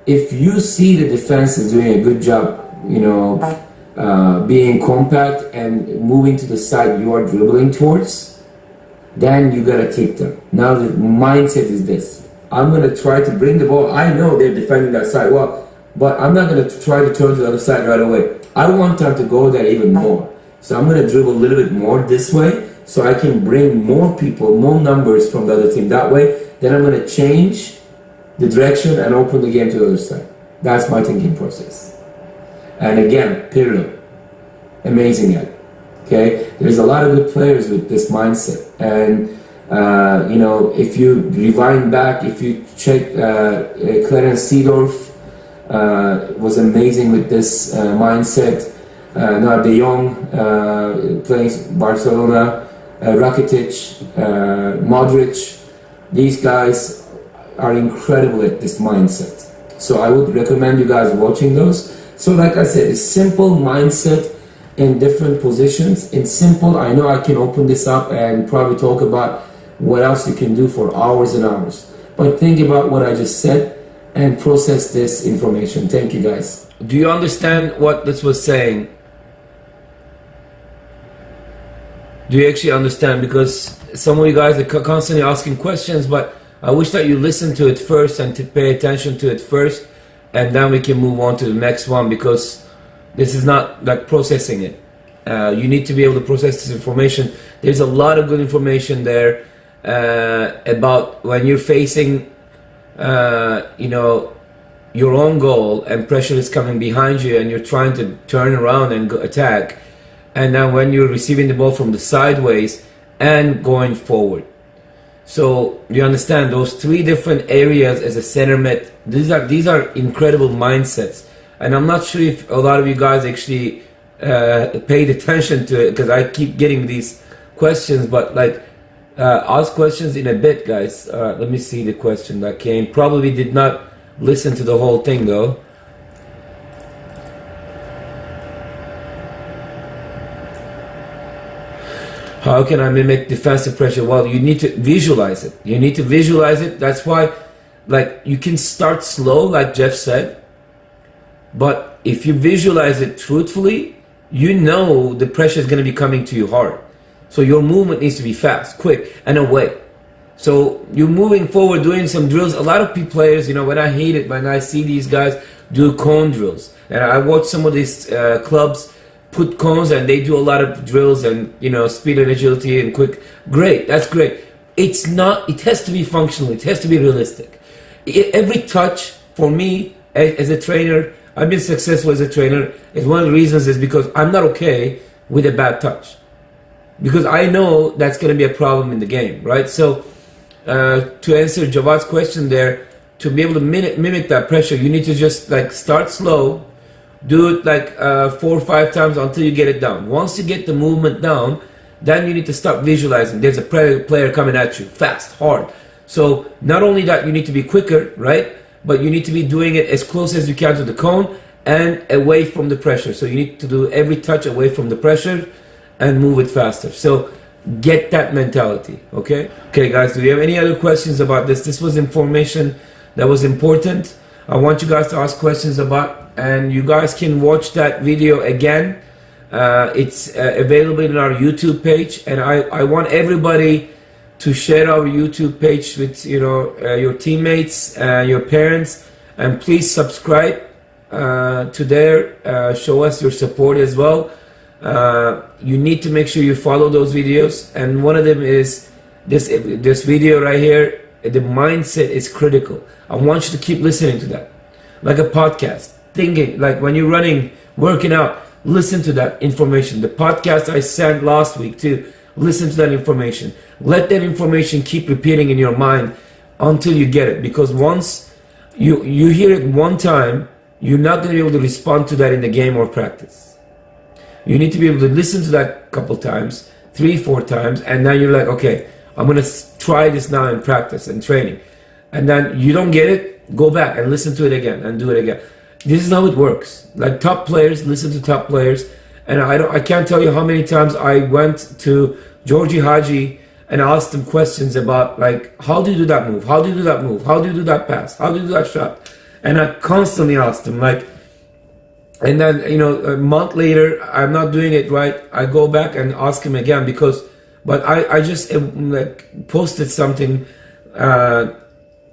S1: if you see the defense is doing a good job, being compact and moving to the side you are dribbling towards, then you gotta kick them. Now the mindset is this: I'm gonna try to bring the ball. I know they're defending that side well, but I'm not gonna try to turn to the other side right away. I want them to go there even more. So I'm gonna dribble a little bit more this way, so I can bring more people, more numbers from the other team that way. Then I'm gonna change the direction and open the game to the other side. That's my thinking process. And again, Pirlo, amazing at it. Okay, there's a lot of good players with this mindset, and if you rewind back, if you check, Clarence Seedorf was amazing with this mindset. Now De Jong playing Barcelona, Rakitic, Modric, these guys are incredible at this mindset. So I would recommend you guys watching those. So like I said, it's simple mindset in different positions. In simple, I know I can open this up and probably talk about what else you can do for hours and hours. But think about what I just said and process this information. Thank you guys. Do you understand what this was saying? Do you actually understand? Because some of you guys are constantly asking questions, but I wish that you listen to it first and to pay attention to it first, and then we can move on to the next one, because this is not like processing it. You need to be able to process this information. There's a lot of good information there about when you're facing, your own goal and pressure is coming behind you and you're trying to turn around and attack, and then when you're receiving the ball from the sideways and going forward. So you understand those three different areas as a center mid. These are incredible mindsets, and I'm not sure if a lot of you guys actually paid attention to it, because I keep getting these questions. But like, ask questions in a bit, guys. Let me see the question that came. Probably did not listen to the whole thing though. How can I mimic defensive pressure? Well, you need to visualize it. You need to visualize it. That's why, like, you can start slow, like Jeff said. But if you visualize it truthfully, you know the pressure is going to be coming to you hard. So your movement needs to be fast, quick, and away. So you're moving forward, doing some drills. A lot of players, when I hate it, when I see these guys do cone drills. And I watch some of these clubs put cones and they do a lot of drills and, speed and agility and quick. Great, that's great. It's not, it has to be functional. It has to be realistic. Every touch, for me, as a trainer, I've been successful as a trainer. Is one of the reasons is because I'm not okay with a bad touch. Because I know that's going to be a problem in the game, right? So, to answer Jawat's question there, to be able to mimic that pressure, you need to just like start slow, do it like 4 or 5 times until you get it down. Once you get the movement down, then you need to start visualizing. There's a player coming at you, fast, hard. So not only that, you need to be quicker, right? But you need to be doing it as close as you can to the cone and away from the pressure. So you need to do every touch away from the pressure and move it faster. So get that mentality, okay? Okay, guys, do you have any other questions about this? This was information that was important. I want you guys to ask questions about, and you guys can watch that video again. It's available in our YouTube page, and I want everybody to share our YouTube page with your teammates, your parents, and please subscribe to there. Show us your support as well. You need to make sure you follow those videos, and one of them is this video right here. The mindset is critical. I want you to keep listening to that, like a podcast, thinking, like when you're running, working out, listen to that information. The podcast I sent last week too, listen to that information. Let that information keep repeating in your mind until you get it, because once you hear it one time, you're not going to be able to respond to that in the game or practice. You need to be able to listen to that a couple times, 3, 4 times, and then you're like, okay, I'm going to try this now in practice and training. And then you don't get it, go back and listen to it again and do it again. This is how it works. Like top players, listen to top players. And I can't tell you how many times I went to Georgie Haji and asked him questions about, like, how do you do that move? How do you do that move? How do you do that pass? How do you do that shot? And I constantly asked him, like, and then, a month later, I'm not doing it right. I go back and ask him again but I just like posted something I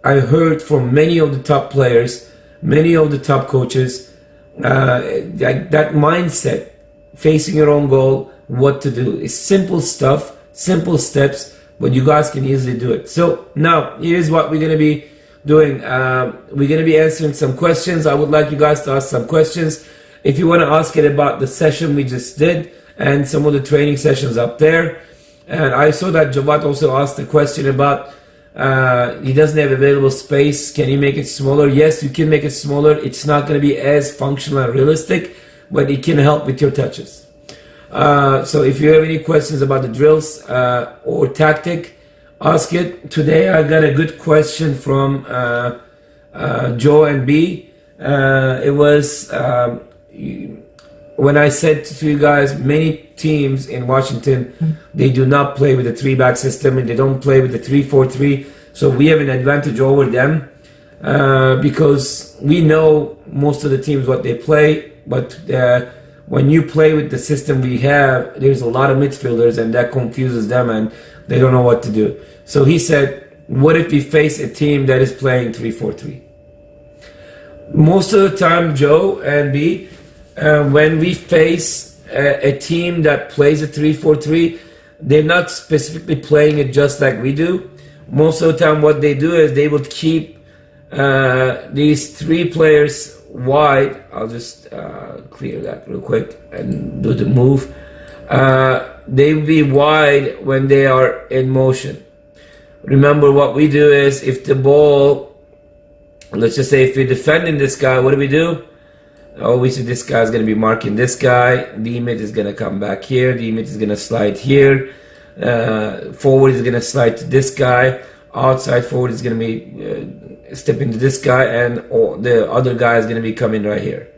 S1: heard from many of the top players, many of the top coaches, that mindset, facing your own goal, what to do. It's simple stuff, simple steps, but you guys can easily do it. So now, here's what we're going to be doing. We're going to be answering some questions. I would like you guys to ask some questions. If you want to ask it about the session we just did and some of the training sessions up there. And I saw that Jawad also asked a question about he doesn't have available space. Can you make it smaller? Yes, you can make it smaller. It's not going to be as functional and realistic, but it can help with your touches. So if you have any questions about the drills or tactic, ask it. Today I got a good question from Joe and B. It was when I said to you guys, many teams in Washington, they do not play with a 3-back system and they don't play with the 3-4-3. So we have an advantage over them because we know most of the teams what they play. But when you play with the system we have, there's a lot of midfielders and that confuses them and they don't know what to do. So he said, what if we face a team that is playing 3-4-3? Most of the time, Joe and B, when we face a team that plays a 3-4-3, they're not specifically playing it just like we do. Most of the time what they do is they would keep these three players wide. I'll just clear that real quick and do the move. They will be wide when they are in motion. Remember, what we do is, if the ball, let's just say if we're defending this guy, what do? Oh, we see this guy is going to be marking this guy. The mid is going to come back here. The mid is going to slide here. Forward is going to slide to this guy. Outside forward is going to be stepping to this guy, and the other guy is going to be coming right here.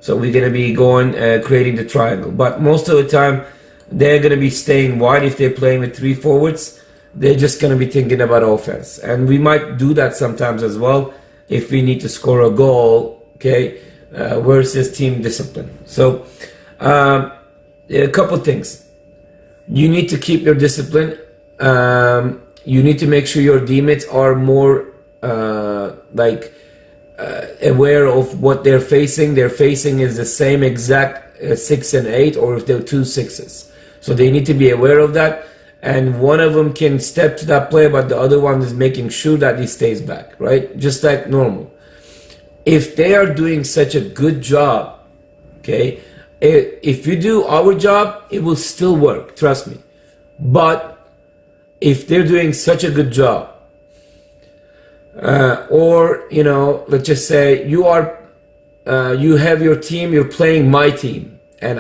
S1: So we're going to be going creating the triangle. But most of the time, they're going to be staying wide. If they're playing with three forwards, they're just going to be thinking about offense. And we might do that sometimes as well if we need to score a goal, okay, versus team discipline. So a couple things. You need to keep your discipline. You need to make sure your teammates are more aware of what they're facing. Their facing is the same exact 6 and 8, or if they're 2 6s. So they need to be aware of that. And one of them can step to that player, but the other one is making sure that he stays back, right? Just like normal. If they are doing such a good job, okay, if you do our job, it will still work, trust me. But if they're doing such a good job, or, you know, let's just say you have your team, you're playing my team, and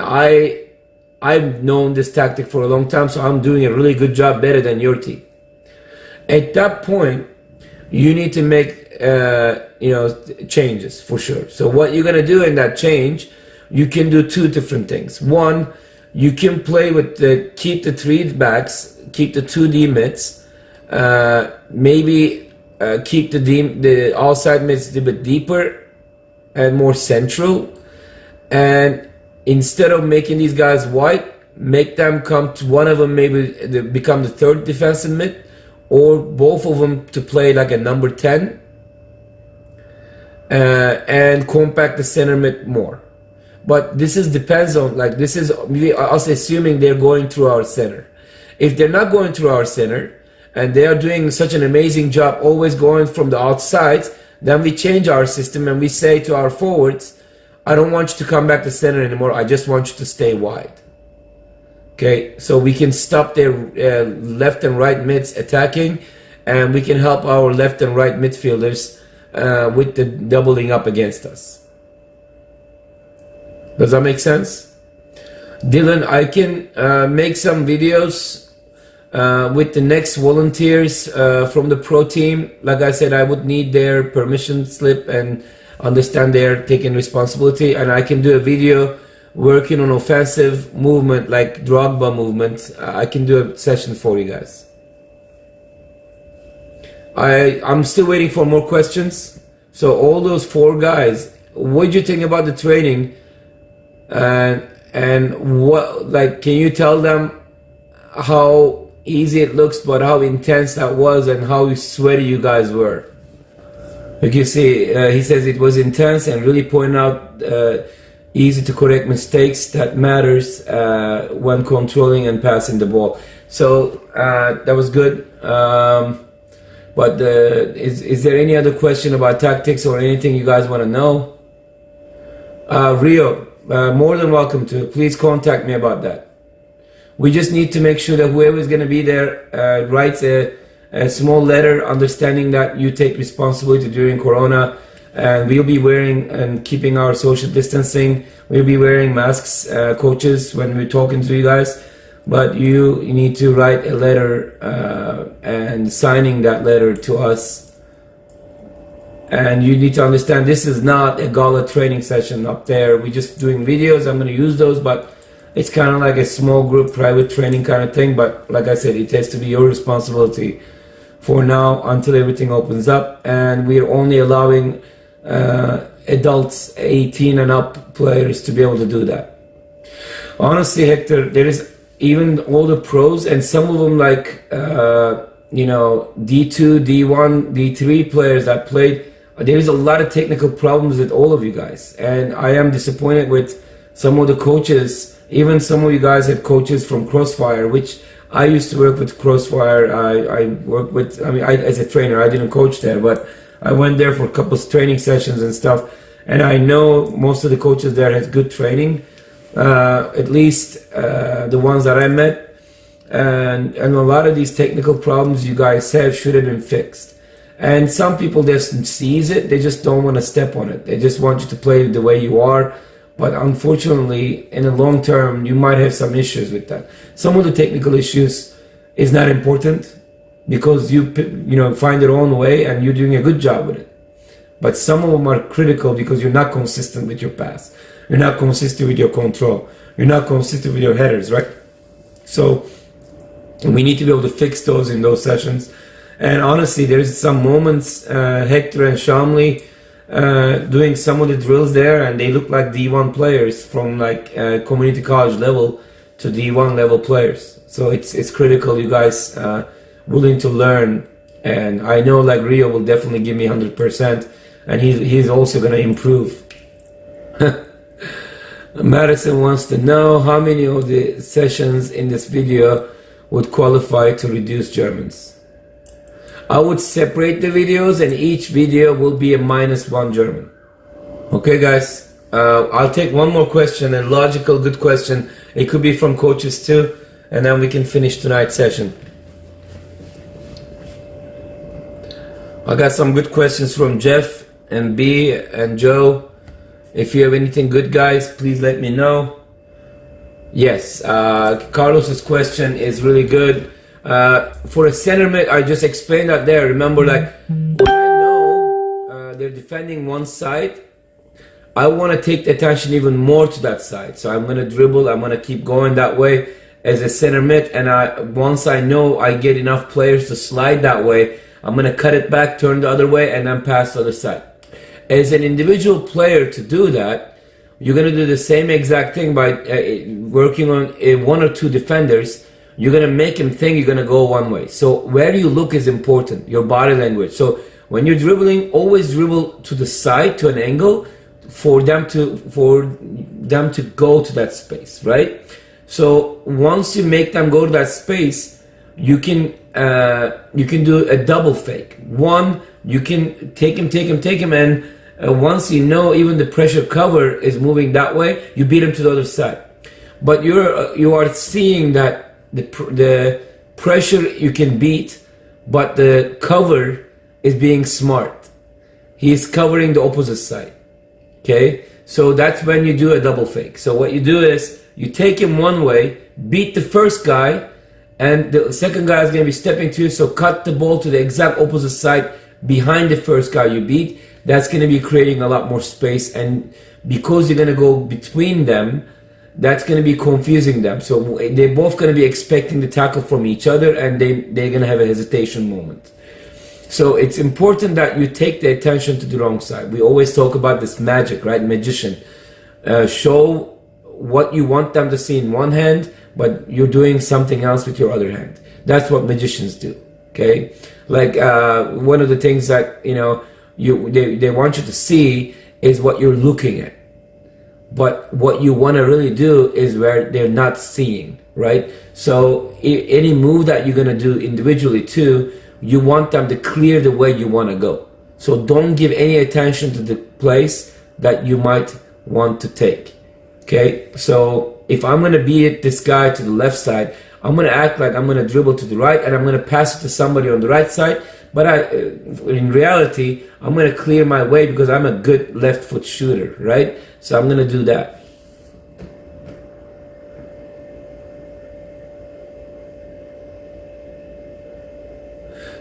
S1: I've known this tactic for a long time, so I'm doing a really good job, better than your team. At that point, you need to make changes for sure. So what you're gonna do in that change, you can do two different things. One, you can play with keep the three backs, keep the 2D mids, maybe keep the outside mids a bit deeper and more central, and instead of making these guys wide, make them come to one of them, maybe become the third defensive mid, or both of them to play like a number 10, and compact the center mid more. But this depends on, like, this is us assuming they're going through our center. If they're not going through our center and they are doing such an amazing job always going from the outsides, then we change our system and we say to our forwards, I don't want you to come back to center anymore. I just want you to stay wide. Okay, so we can stop their left and right mids attacking, and we can help our left and right midfielders with the doubling up against us. Does that make sense? Dylan, I can make some videos with the next volunteers from the pro team. Like I said, I would need their permission slip and understand they're taking responsibility, and I can do a video working on offensive movement like Drogba movement. I can do a session for you guys. I'm still waiting for more questions. So all those 4 guys, what did you think about the training? And what, like, can you tell them how easy it looks, but how intense that was and how sweaty you guys were? Like you see, he says it was intense and really pointing out easy to correct mistakes that matters when controlling and passing the ball. So that was good. But is there any other question about tactics or anything you guys want to know? Rio, more than welcome to. Please contact me about that. We just need to make sure that whoever is going to be there writes a small letter understanding that you take responsibility during Corona, and we'll be wearing and keeping our social distancing. We'll be wearing masks, coaches, when we're talking to you guys, but you need to write a letter and signing that letter to us. And you need to understand this is not a gala training session up there. We're just doing videos. I'm going to use those, but it's kind of like a small group private training kind of thing. But like I said, it has to be your responsibility for now until everything opens up, and we're only allowing adults 18 and up players to be able to do that. Honestly, Hector, there is even all the pros, and some of them like D2, D1, D3 players that played. There is a lot of technical problems with all of you guys, and I am disappointed with some of the coaches. Even some of you guys had coaches from Crossfire, which I used to work with Crossfire. I worked with, as a trainer, I didn't coach there, but I went there for a couple of training sessions and stuff. And I know most of the coaches there has good training, at least the ones that I met. And a lot of these technical problems you guys have should have been fixed. And some people just sees it, they just don't want to step on it. They just want you to play the way you are. But unfortunately, in the long term, you might have some issues with that. Some of the technical issues is not important because you find your own way and you're doing a good job with it. But some of them are critical because you're not consistent with your pass. You're not consistent with your control. You're not consistent with your headers, right? So we need to be able to fix those in those sessions. And honestly, there's some moments, Hector and Shamli doing some of the drills there, and they look like D1 players from like community college level to D1 level players. So it's critical you guys willing to learn. And I know like Rio will definitely give me 100%, and he's also going to improve. Madison wants to know how many of the sessions in this video would qualify to reduce Germans. I would separate the videos, and each video will be a -1 German. Okay, guys. I'll take one more question, a logical, good question. It could be from coaches too, and then we can finish tonight's session. I got some good questions from Jeff and B and Joe. If you have anything good, guys, please let me know. Yes, Carlos's question is really good. For a center mid, I just explained that there. Remember, like, when I know they're defending one side, I want to take the attention even more to that side. So I'm going to dribble, I'm going to keep going that way as a center mid. And once I know I get enough players to slide that way, I'm going to cut it back, turn the other way, and then pass the other side. As an individual player to do that, you're going to do the same exact thing by working on one or two defenders. You're going to make him think you're going to go one way. So where you look is important, your body language. So when you're dribbling, always dribble to the side, to an angle, for them to go to that space, right? So once you make them go to that space, you can do a double fake. One, you can take him, and once you know even the pressure cover is moving that way, you beat him to the other side. But you are seeing that the pressure you can beat, but the cover is being smart. He's covering the opposite side. Okay, so that's when you do a double fake. So what you do is you take him one way, beat the first guy, and the second guy is going to be stepping to you. So cut the ball to the exact opposite side behind the first guy you beat. That's going to be creating a lot more space, and because you're going to go between them, that's going to be confusing them. So they're both going to be expecting the tackle from each other, and they're going to have a hesitation moment. So it's important that you take the attention to the wrong side. We always talk about this magic, right? Magician. Show what you want them to see in one hand, but you're doing something else with your other hand. That's what magicians do, okay? Like one of the things that, they want you to see is what you're looking at. But what you want to really do is where they're not seeing, right? So any move that you're going to do individually too, you want them to clear the way you want to go. So don't give any attention to the place that you might want to take. Okay, so if I'm going to beat this guy to the left side, I'm going to act like I'm going to dribble to the right, and I'm going to pass it to somebody on the right side. But in reality, I'm going to clear my way because I'm a good left foot shooter, right? So I'm going to do that.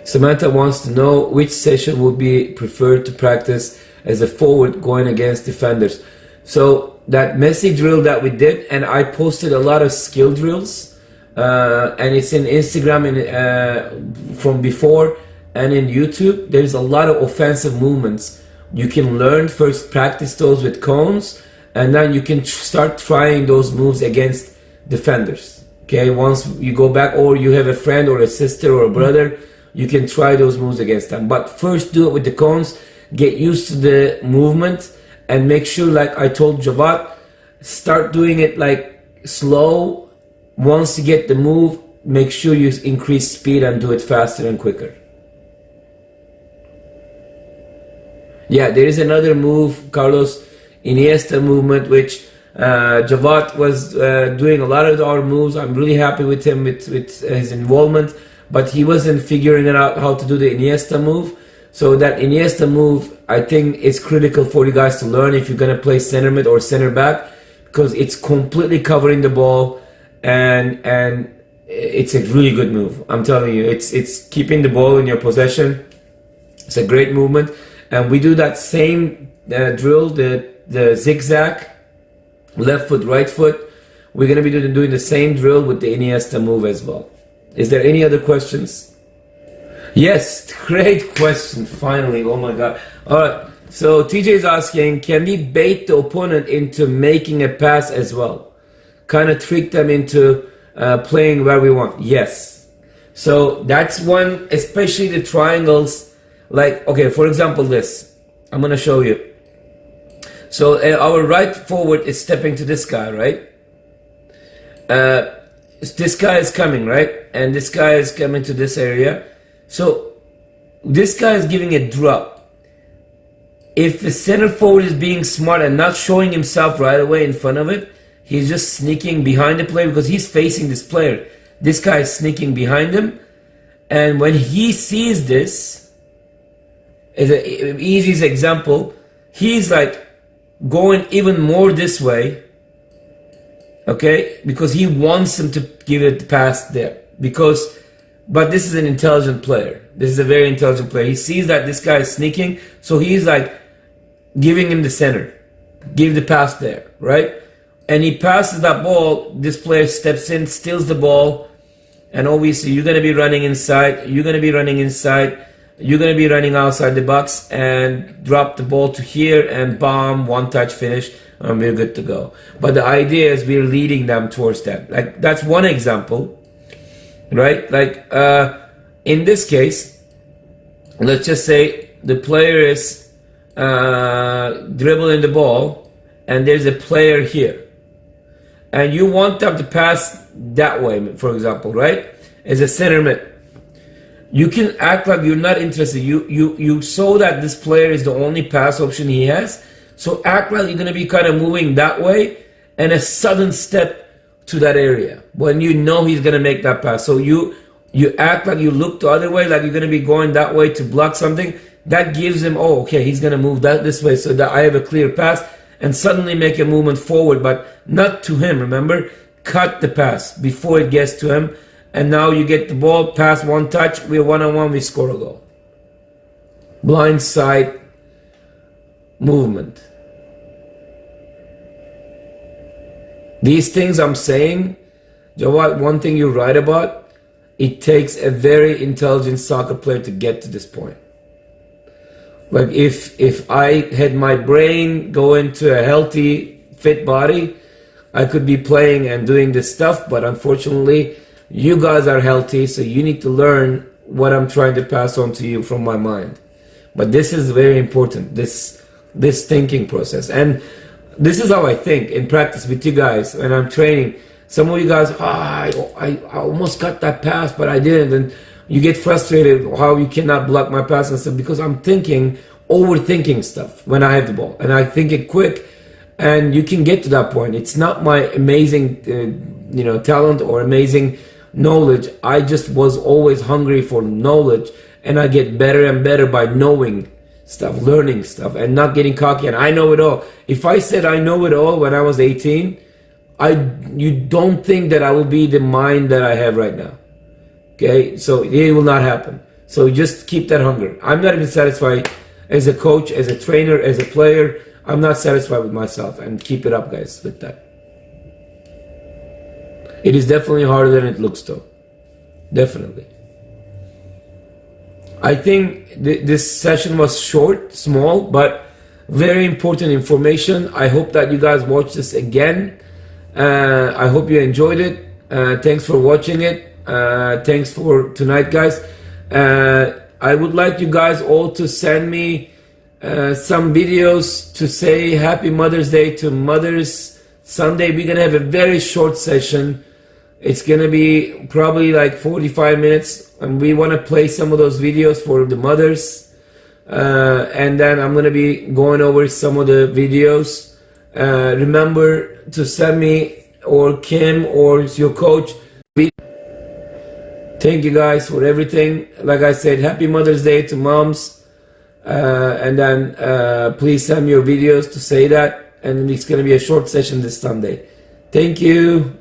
S1: Samantha wants to know which session would be preferred to practice as a forward going against defenders. So that Messi drill that we did, and I posted a lot of skill drills, and it's in Instagram and from before, and in YouTube. There's a lot of offensive movements. You can learn, first practice those with cones, and then you can start trying those moves against defenders. Okay, once you go back, or you have a friend or a sister or a brother you can try those moves against them. But first do it with the cones, get used to the movement, and make sure, like I told Javad, start doing it like slow. Once you get the move, make sure you increase speed and do it faster and quicker. Yeah, there is another move, Carlos, Iniesta movement, which Javad was doing a lot of our moves. I'm really happy with him, with his involvement, but he wasn't figuring it out how to do the Iniesta move. So that Iniesta move, I think, is critical for you guys to learn if you're going to play center mid or center back, because it's completely covering the ball, and it's a really good move. I'm telling you, it's keeping the ball in your possession. It's a great movement. And we do that same drill, the zigzag, left foot, right foot. We're going to be doing the same drill with the Iniesta move as well. Is there any other questions? Yes, great question, finally. Oh my God. All right, so TJ is asking, can we bait the opponent into making a pass as well? Kind of trick them into playing where we want. Yes. So that's one, especially the triangles. Like, okay, for example, this. I'm going to show you. So our right forward is stepping to this guy, right? This guy is coming, right? And this guy is coming to this area. So this guy is giving a drop. If the center forward is being smart and not showing himself right away in front of it, he's just sneaking behind the player because he's facing this player. This guy is sneaking behind him. And when he sees this, as an easiest example, he's like going even more this way, okay, because he wants him to give it the pass there. But this is an intelligent player. This is a very intelligent player. He sees that this guy is sneaking, so he's like giving him the center, give the pass there, right? And he passes that ball. This player steps in, steals the ball, and obviously you're gonna be running inside. You're gonna be running inside. You're going to be running outside the box and drop the ball to here and bomb, one touch finish, and we're good to go. But the idea is we're leading them towards that. Like, that's one example, right? Like, in this case, let's just say the player is dribbling the ball and there's a player here. And you want them to pass that way, for example, right? As a center mid. You can act like you're not interested. You saw that this player is the only pass option he has. So act like you're going to be kind of moving that way and a sudden step to that area when you know he's going to make that pass. So you act like you look the other way, like you're going to be going that way to block something. That gives him, oh, okay, he's going to move this way so that I have a clear pass, and suddenly make a movement forward, but not to him, remember? Cut the pass before it gets to him. And now you get the ball, pass, one touch, we're one-on-one, we score a goal. Blind side movement. These things I'm saying, Jawad, one thing you're right about, it takes a very intelligent soccer player to get to this point. Like if I had my brain go into a healthy, fit body, I could be playing and doing this stuff, but unfortunately, you guys are healthy, so you need to learn what I'm trying to pass on to you from my mind. But this is very important, this thinking process. And this is how I think in practice with you guys when I'm training. Some of you guys, I almost got that pass, but I didn't. And you get frustrated how you cannot block my pass and stuff, because I'm overthinking stuff when I have the ball. And I think it quick, and you can get to that point. It's not my amazing talent or amazing knowledge. I just was always hungry for knowledge, and I get better and better by knowing stuff, learning stuff, and not getting cocky and I know it all. If I said I know it all when I was 18, you don't think that I will be the mind that I have right now. Okay, so it will not happen. So just keep that hunger. I'm not even satisfied as a coach, as a trainer, as a player. I'm not satisfied with myself, and keep it up, guys, with that. It is definitely harder than it looks, though. Definitely. I think this session was short, small, but very important information. I hope that you guys watch this again. I hope you enjoyed it. Thanks for watching it. Thanks for tonight, guys. I would like you guys all to send me some videos to say Happy Mother's Day to mothers. Sunday we're gonna have a very short session. It's gonna be probably like 45 minutes, and we want to play some of those videos for the mothers. And then I'm gonna be going over some of the videos. Remember to send me or Kim or your coach. Thank you guys for everything. Like I said, Happy Mother's Day to moms. And then please send me your videos to say that. And it's gonna be a short session this Sunday. Thank you.